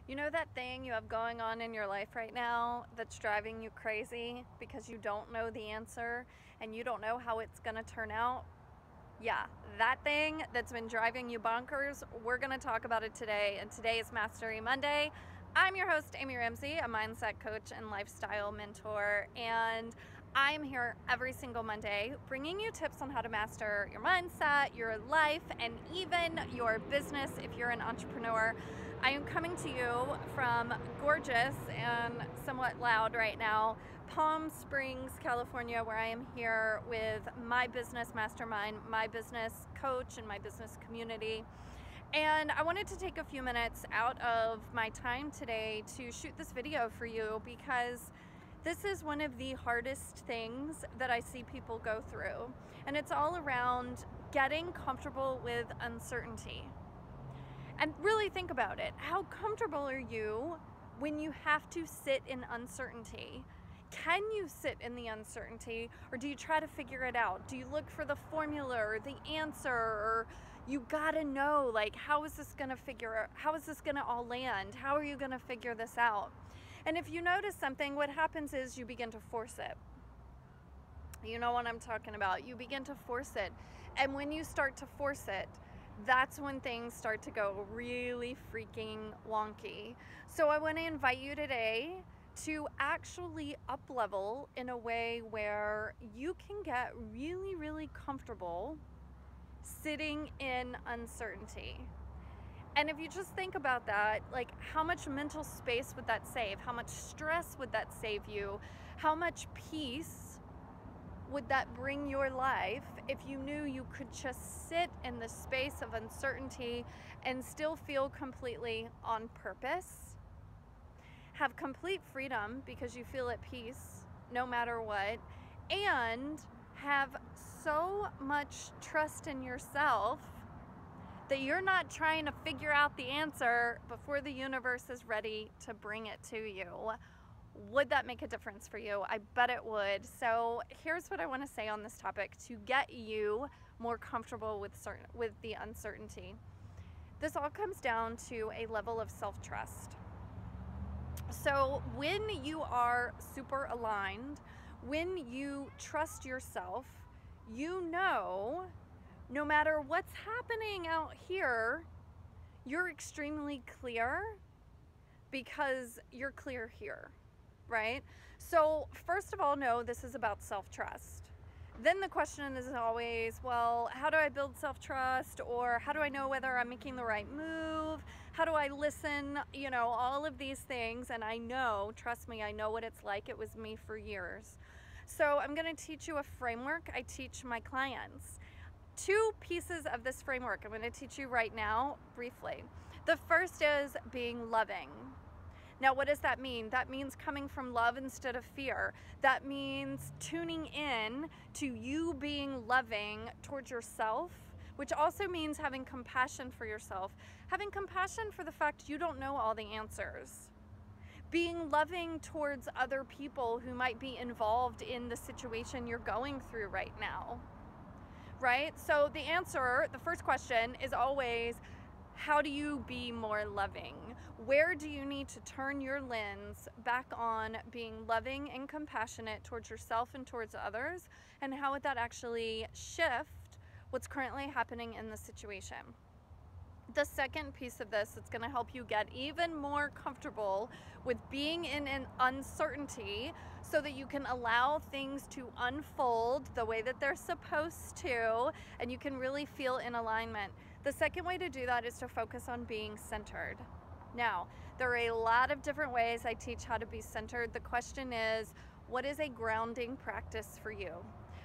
You know that thing you have going on in your life right now that's driving you crazy because you don't know the answer and you don't know how it's going to turn out? Yeah, that thing that's been driving you bonkers, we're going to talk about it today. And today is Mastery Monday. I'm your host, Amy Ramsey, a mindset coach and lifestyle mentor. And I'm here every single Monday bringing you tips on how to master your mindset, your life, and even your business if you're an entrepreneur. I am coming to you from gorgeous and somewhat loud right now, Palm Springs, California, where I am here with my business mastermind, my business coach, and my business community. And I wanted to take a few minutes out of my time today to shoot this video for you because this is one of the hardest things that I see people go through. And it's all around getting comfortable with uncertainty. And really think about it. How comfortable are you when you have to sit in uncertainty? Can you sit in the uncertainty, or do you try to figure it out? Do you look for the formula or the answer, or you gotta know, like, how is this gonna all land? How are you gonna figure this out? And if you notice something, what happens is you begin to force it. You know what I'm talking about. You begin to force it. And when you start to force it, that's when things start to go really freaking wonky. So I want to invite you today to actually up level in a way where you can get really, really comfortable sitting in uncertainty. And if you just think about that, like, how much mental space would that save? How much stress would that save you? How much peace would that bring your life if you knew you could just sit in the space of uncertainty and still feel completely on purpose, have complete freedom because you feel at peace no matter what, and have so much trust in yourself that you're not trying to figure out the answer before the universe is ready to bring it to you? Would that make a difference for you? I bet it would. So here's what I want to say on this topic to get you more comfortable with the uncertainty. This all comes down to a level of self-trust. So when you are super aligned, when you trust yourself, you know, no matter what's happening out here, you're extremely clear because you're clear here. Right? So first of all, no, this is about self-trust. Then the question is always, well, how do I build self-trust? Or how do I know whether I'm making the right move? How do I listen? You know, all of these things. And I know, trust me, I know what it's like. It was me for years. So I'm going to teach you a framework I teach my clients. Two pieces of this framework I'm going to teach you right now briefly. The first is being loving. Now, what does that mean? That means coming from love instead of fear. That means tuning in to you being loving towards yourself, which also means having compassion for yourself, having compassion for the fact you don't know all the answers, being loving towards other people who might be involved in the situation you're going through right now, right? So the answer, the first question is always, how do you be more loving? Where do you need to turn your lens back on being loving and compassionate towards yourself and towards others? And how would that actually shift what's currently happening in the situation? The second piece of this that's going to help you get even more comfortable with being in an uncertainty so that you can allow things to unfold the way that they're supposed to and you can really feel in alignment. The second way to do that is to focus on being centered. Now, there are a lot of different ways I teach how to be centered. The question is, what is a grounding practice for you?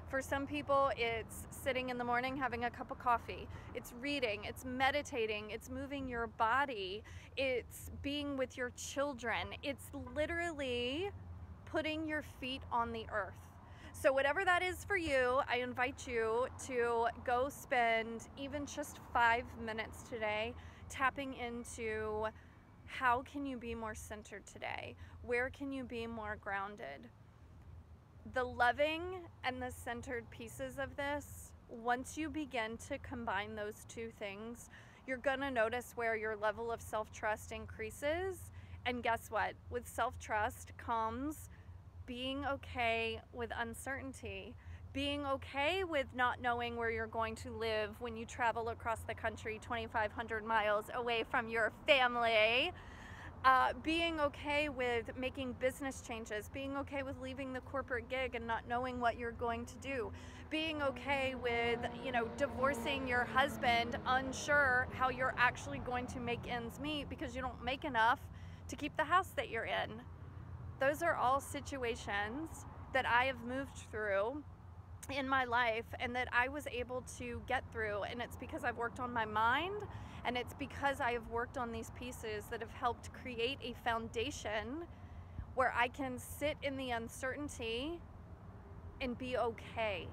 For some people, it's sitting in the morning having a cup of coffee. It's reading, it's meditating, it's moving your body, it's being with your children. It's literally putting your feet on the earth. So whatever that is for you, I invite you to go spend even just 5 minutes today tapping into how can you be more centered today? Where can you be more grounded? The loving and the centered pieces of this, once you begin to combine those two things, you're gonna notice where your level of self-trust increases. And guess what? With self-trust comes being okay with uncertainty, being okay with not knowing where you're going to live when you travel across the country 2,500 miles away from your family. Being okay with making business changes, being okay with leaving the corporate gig and not knowing what you're going to do, being okay with, divorcing your husband, unsure how you're actually going to make ends meet because you don't make enough to keep the house that you're in. Those are all situations that I have moved through in my life and that I was able to get through, and it's because I've worked on my mind, and it's because I have worked on these pieces that have helped create a foundation where I can sit in the uncertainty and be okay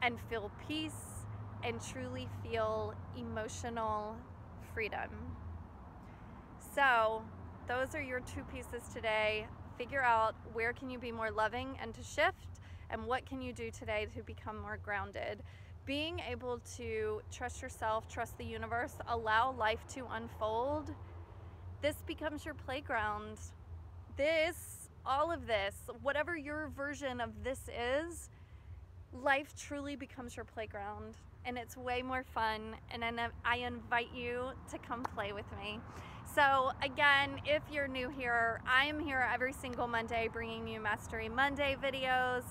and feel peace and truly feel emotional freedom. So those are your 2 pieces today. Figure out where can you be more loving and to shift, and what can you do today to become more grounded. Being able to trust yourself, trust the universe, allow life to unfold. This becomes your playground. All of this, whatever your version of this is, life truly becomes your playground, and it's way more fun, and I invite you to come play with me. So again, if you're new here, I am here every single Monday bringing you Mastery Monday videos.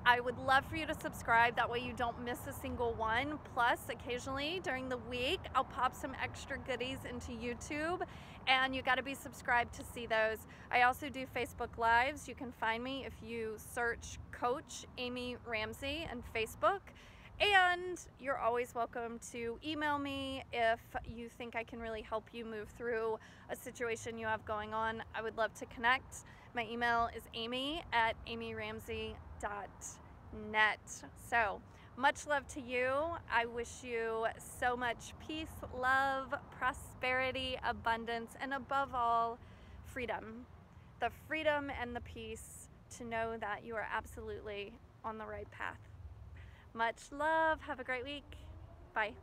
I would love for you to subscribe, that way you don't miss a single one. Plus, occasionally during the week, I'll pop some extra goodies into YouTube, and you gotta be subscribed to see those. I also do Facebook Lives. You can find me if you search Coach Amy Ramsey on Facebook. And you're always welcome to email me if you think I can really help you move through a situation you have going on. I would love to connect. My email is amy@amyramsey.net. So much love to you. I wish you so much peace, love, prosperity, abundance, and above all, freedom. The freedom and the peace to know that you are absolutely on the right path. Much love. Have a great week. Bye.